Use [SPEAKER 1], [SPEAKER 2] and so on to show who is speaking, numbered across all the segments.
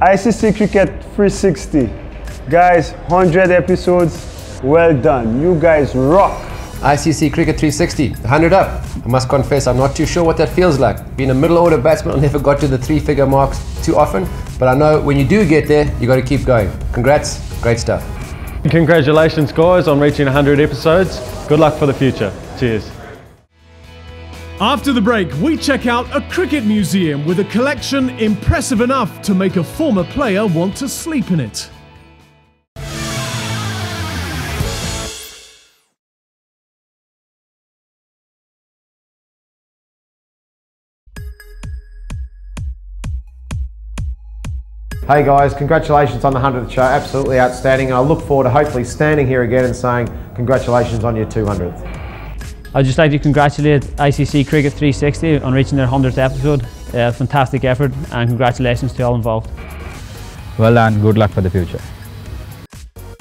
[SPEAKER 1] ICC Cricket 360. Guys, 100 episodes, well done. You guys rock.
[SPEAKER 2] ICC Cricket 360, 100 up. I must confess, I'm not too sure what that feels like. Being a middle order batsman, I never got to the 3-figure marks too often, but I know when you do get there, you got to keep going. Congrats, great stuff.
[SPEAKER 3] Congratulations guys on reaching 100 episodes. Good luck for the future. Cheers.
[SPEAKER 4] After the break, we check out a cricket museum with a collection impressive enough to make a former player want to sleep in it.
[SPEAKER 5] Hey guys, congratulations on the 100th show, absolutely outstanding, and I look forward to hopefully standing here again and saying congratulations on your 200th.
[SPEAKER 6] I'd just like to congratulate ICC Cricket 360 on reaching their 100th episode. Fantastic effort and congratulations to all involved.
[SPEAKER 7] Well done, good luck for the future.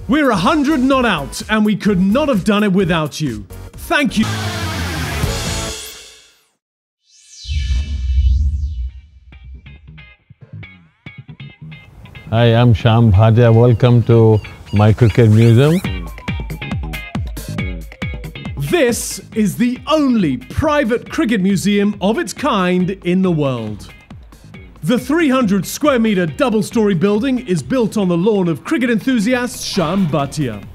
[SPEAKER 4] We're 100 not out and we could not have done it without you. Thank you.
[SPEAKER 8] Hi, I'm Shyam Bhatia. Welcome to my Cricket Museum.
[SPEAKER 4] This is the only private cricket museum of its kind in the world. The 300 square metre double-storey building is built on the lawn of cricket enthusiast Shyam Bhatia.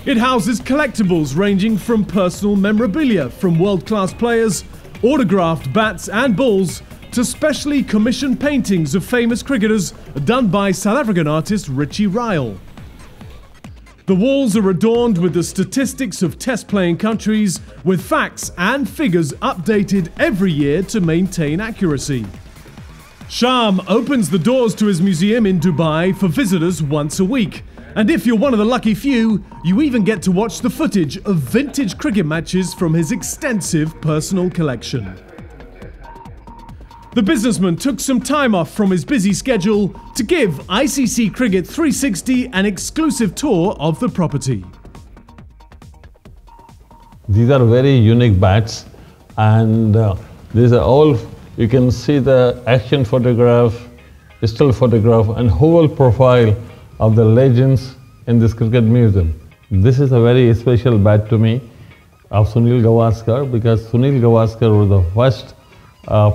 [SPEAKER 4] It houses collectibles ranging from personal memorabilia from world-class players, autographed bats and balls, to specially commissioned paintings of famous cricketers done by South African artist Richie Ryle. The walls are adorned with the statistics of test-playing countries, with facts and figures updated every year to maintain accuracy. Shyam opens the doors to his museum in Dubai for visitors once a week, and if you're one of the lucky few, you even get to watch the footage of vintage cricket matches from his extensive personal collection. The businessman took some time off from his busy schedule to give ICC Cricket 360 an exclusive tour of the property.
[SPEAKER 8] These are very unique bats, and these are all, you can see the action photograph, still photograph, and whole profile of the legends in this cricket museum. This is a very special bat to me of Sunil Gavaskar, because Sunil Gavaskar was the first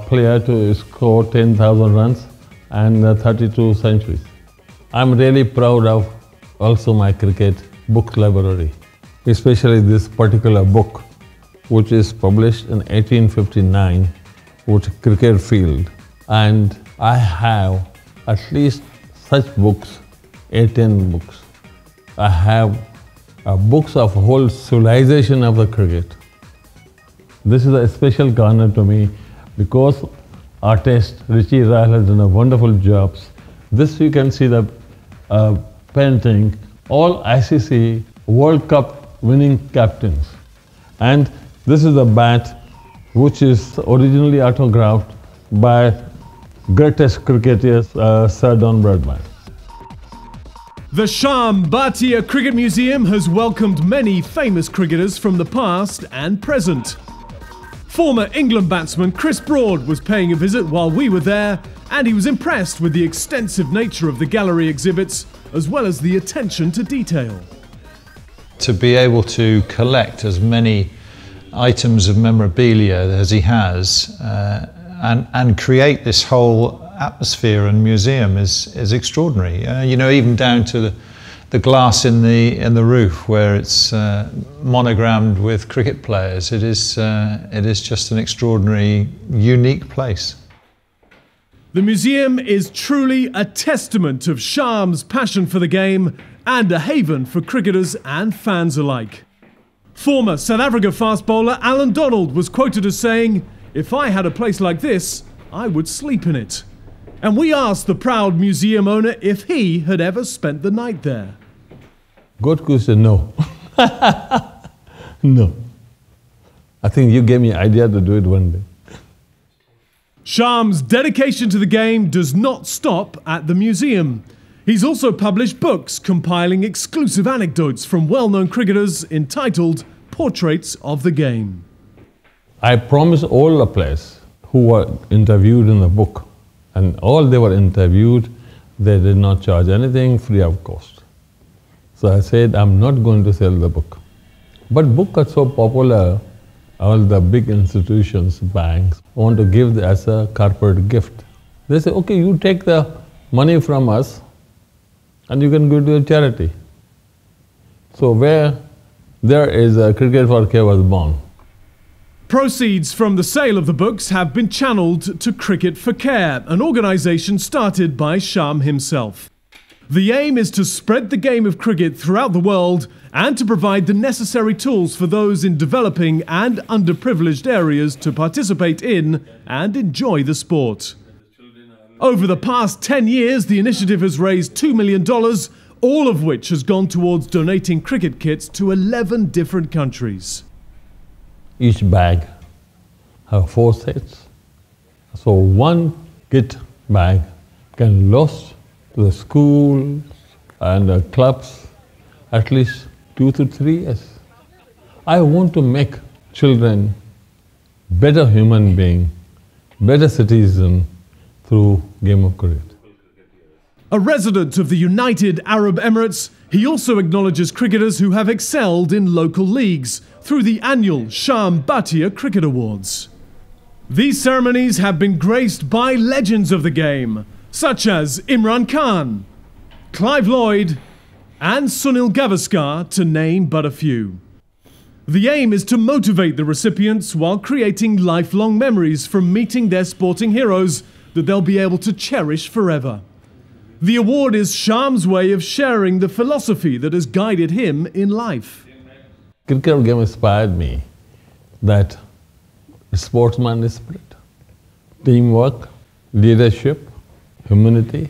[SPEAKER 8] player to score 10,000 runs and 32 centuries. I'm really proud of also my cricket book library, especially this particular book, which is published in 1859 with Cricket Field. And I have at least such books, 18 books. I have books of whole civilization of the cricket. This is a special corner to me, because artist Richie Ryle has done a wonderful job. This you can see the painting, all ICC World Cup winning captains. And this is a bat which is originally autographed by greatest cricketer Sir Don Bradman.
[SPEAKER 4] The Shyam Bhatia Cricket Museum has welcomed many famous cricketers from the past and present. Former England batsman Chris Broad was paying a visit while we were there, and he was impressed with the extensive nature of the gallery exhibits, as well as the attention to detail.
[SPEAKER 9] To be able to collect as many items of memorabilia as he has, and create this whole atmosphere and museum is extraordinary. You know, even down to the glass in the roof, where it's monogrammed with cricket players. It is just an extraordinary, unique place.
[SPEAKER 4] The museum is truly a testament of Shyam's passion for the game and a haven for cricketers and fans alike. Former South Africa fast bowler Alan Donald was quoted as saying, "If I had a place like this, I would sleep in it." And we asked the proud museum owner if he had ever spent the night there.
[SPEAKER 8] Good question, no. No. I think you gave me an idea to do it one day.
[SPEAKER 4] Shyam's dedication to the game does not stop at the museum. He's also published books compiling exclusive anecdotes from well-known cricketers entitled Portraits of the Game.
[SPEAKER 8] I promise all the players who were interviewed in the book And all they were interviewed, they did not charge anything, free of cost. So I said, I'm not going to sell the book. But book got so popular, all the big institutions, banks, want to give it as a corporate gift. They say, okay, you take the money from us and you can give it to a charity. So where there is a Cricket for Care was born.
[SPEAKER 4] Proceeds from the sale of the books have been channeled to Cricket for Care, an organisation started by Shyam himself. The aim is to spread the game of cricket throughout the world and to provide the necessary tools for those in developing and underprivileged areas to participate in and enjoy the sport. Over the past 10 years, the initiative has raised $2 million, all of which has gone towards donating cricket kits to 11 different countries.
[SPEAKER 8] Each bag have 4 sets. So one kit bag can last to the schools and the clubs at least 2 to 3 years. I want to make children better human being, better citizen through game of cricket.
[SPEAKER 4] A resident of the United Arab Emirates, he also acknowledges cricketers who have excelled in local leagues through the annual Shyam Bhatia Cricket Awards. These ceremonies have been graced by legends of the game, such as Imran Khan, Clive Lloyd, and Sunil Gavaskar, to name but a few. The aim is to motivate the recipients while creating lifelong memories from meeting their sporting heroes that they'll be able to cherish forever. The award is Shyam's way of sharing the philosophy that has guided him in life.
[SPEAKER 8] Cricket game inspired me that sportsman spirit, teamwork, leadership, humanity,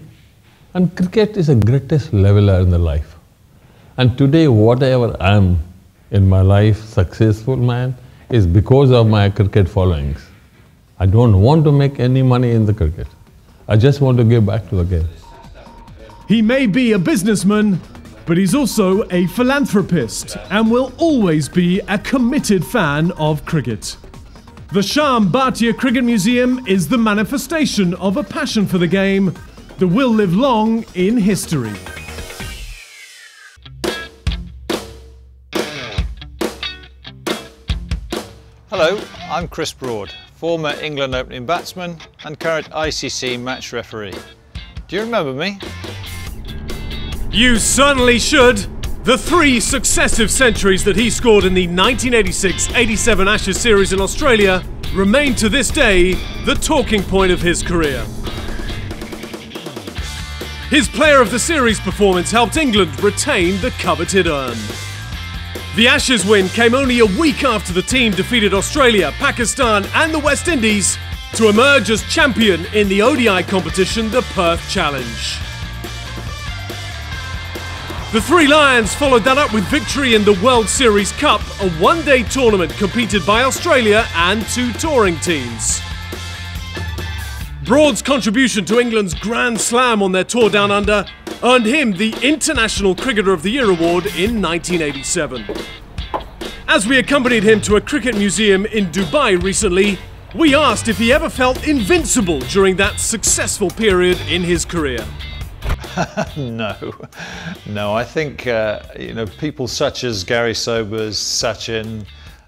[SPEAKER 8] and cricket is the greatest leveler in the life. And today, whatever I am in my life, successful man, is because of my cricket followings. I don't want to make any money in the cricket. I just want to give back to the game.
[SPEAKER 4] He may be a businessman, but he's also a philanthropist and will always be a committed fan of cricket. The Shyam Bhatia Cricket Museum is the manifestation of a passion for the game that will live long in history.
[SPEAKER 9] Hello, I'm Chris Broad, former England opening batsman and current ICC match referee. Do you remember me?
[SPEAKER 4] You certainly should. The 3 successive centuries that he scored in the 1986-87 Ashes series in Australia remain to this day the talking point of his career. His Player of the Series performance helped England retain the coveted urn. The Ashes win came only a week after the team defeated Australia, Pakistan and the West Indies to emerge as champion in the ODI competition, the Perth Challenge. The Three Lions followed that up with victory in the World Series Cup, a one-day tournament competed by Australia and 2 touring teams. Broad's contribution to England's Grand Slam on their tour down under earned him the International Cricketer of the Year award in 1987. As we accompanied him to a cricket museum in Dubai recently, we asked if he ever felt invincible during that successful period in his career.
[SPEAKER 9] No, I think people such as Gary Sobers, Sachin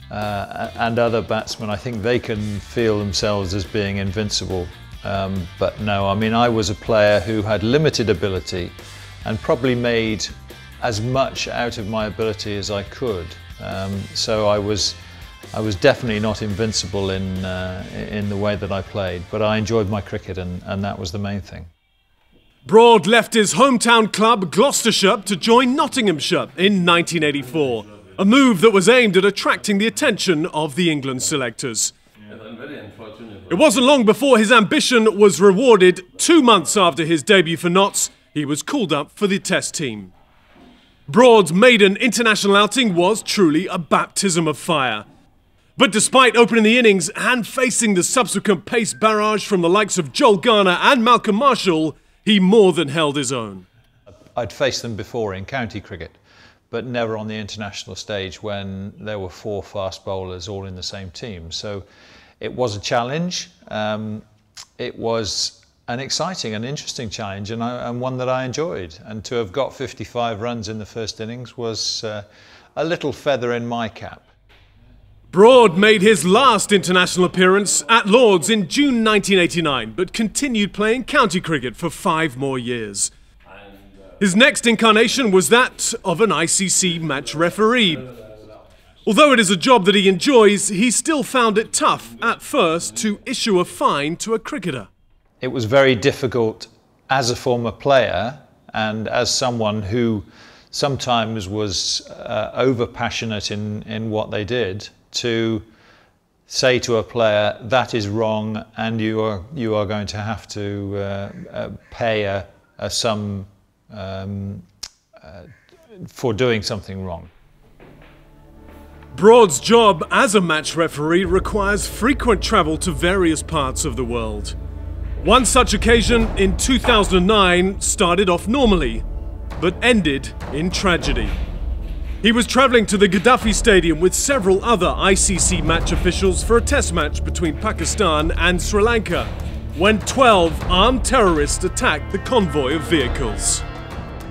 [SPEAKER 9] and other batsmen, I think they can feel themselves as being invincible. But no, I mean, I was a player who had limited ability and probably made as much out of my ability as I could. So I was definitely not invincible in the way that I played, but I enjoyed my cricket and that was the main thing.
[SPEAKER 4] Broad left his hometown club, Gloucestershire, to join Nottinghamshire in 1984, a move that was aimed at attracting the attention of the England selectors. It wasn't long before his ambition was rewarded. 2 months after his debut for Notts, he was called up for the Test team. Broad's maiden international outing was truly a baptism of fire. But despite opening the innings and facing the subsequent pace barrage from the likes of Joel Garner and Malcolm Marshall, he more than held his own.
[SPEAKER 9] I'd faced them before in county cricket, but never on the international stage when there were 4 fast bowlers all in the same team. So it was a challenge. It was an exciting and interesting challenge, and one that I enjoyed. And to have got 55 runs in the first innings was a little feather in my cap.
[SPEAKER 4] Broad made his last international appearance at Lord's in June 1989, but continued playing county cricket for 5 more years. His next incarnation was that of an ICC match referee. Although it is a job that he enjoys, he still found it tough at first to issue a fine to a cricketer.
[SPEAKER 9] It was very difficult as a former player and as someone who sometimes was over-passionate in what they did, to say to a player, that is wrong and you are going to have to pay a sum for doing something wrong.
[SPEAKER 4] Broad's job as a match referee requires frequent travel to various parts of the world. One such occasion in 2009 started off normally, but ended in tragedy. He was travelling to the Gaddafi Stadium with several other ICC match officials for a test match between Pakistan and Sri Lanka, when 12 armed terrorists attacked the convoy of vehicles.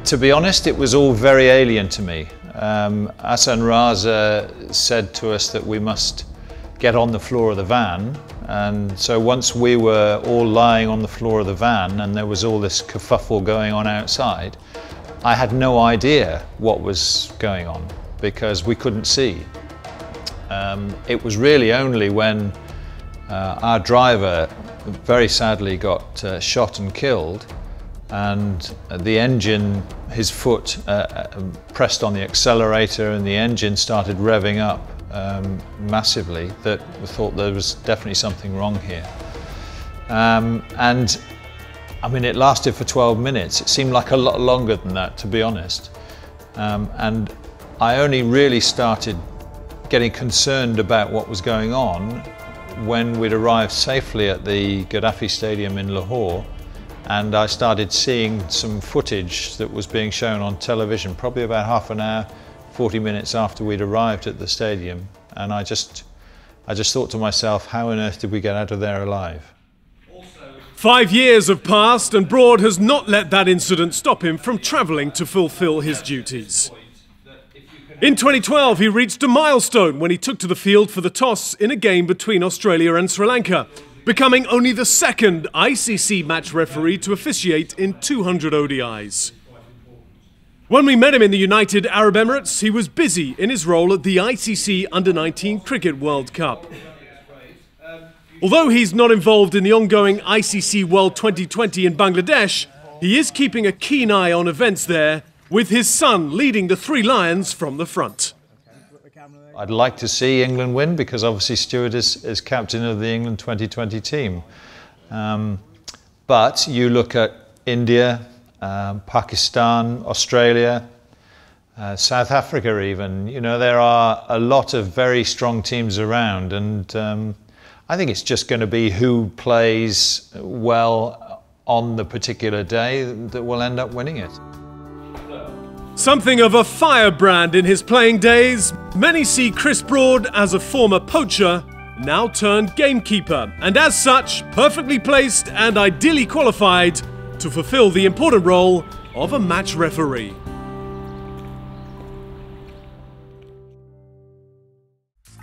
[SPEAKER 9] To be honest, it was all very alien to me. Hassan Raza said to us that we must get on the floor of the van, and so once we were all lying on the floor of the van and there was all this kerfuffle going on outside, I had no idea what was going on because we couldn't see. It was really only when our driver very sadly got shot and killed, and the engine, his foot pressed on the accelerator and the engine started revving up massively, that we thought there was definitely something wrong here. And I mean, it lasted for 12 minutes. It seemed like a lot longer than that, to be honest. And I only really started getting concerned about what was going on when we'd arrived safely at the Gaddafi Stadium in Lahore, and I started seeing some footage that was being shown on television, probably about half an hour, 40 minutes after we'd arrived at the stadium. And I just thought to myself, how on earth did we get out of there alive?
[SPEAKER 4] 5 years have passed and Broad has not let that incident stop him from travelling to fulfil his duties. In 2012, he reached a milestone when he took to the field for the toss in a game between Australia and Sri Lanka, becoming only the second ICC match referee to officiate in 200 ODIs. When we met him in the United Arab Emirates, he was busy in his role at the ICC Under-19 Cricket World Cup. Although he's not involved in the ongoing ICC World 2020 in Bangladesh, he is keeping a keen eye on events there, with his son leading the Three Lions from the front.
[SPEAKER 9] I'd like to see England win because obviously Stuart is captain of the England 2020 team. But you look at India, Pakistan, Australia, South Africa even, you know, there are a lot of very strong teams around, and I think it's just going to be who plays well on the particular day that will end up winning it.
[SPEAKER 4] Something of a firebrand in his playing days, many see Chris Broad as a former poacher, now turned gamekeeper, and as such, perfectly placed and ideally qualified to fulfill the important role of a match referee.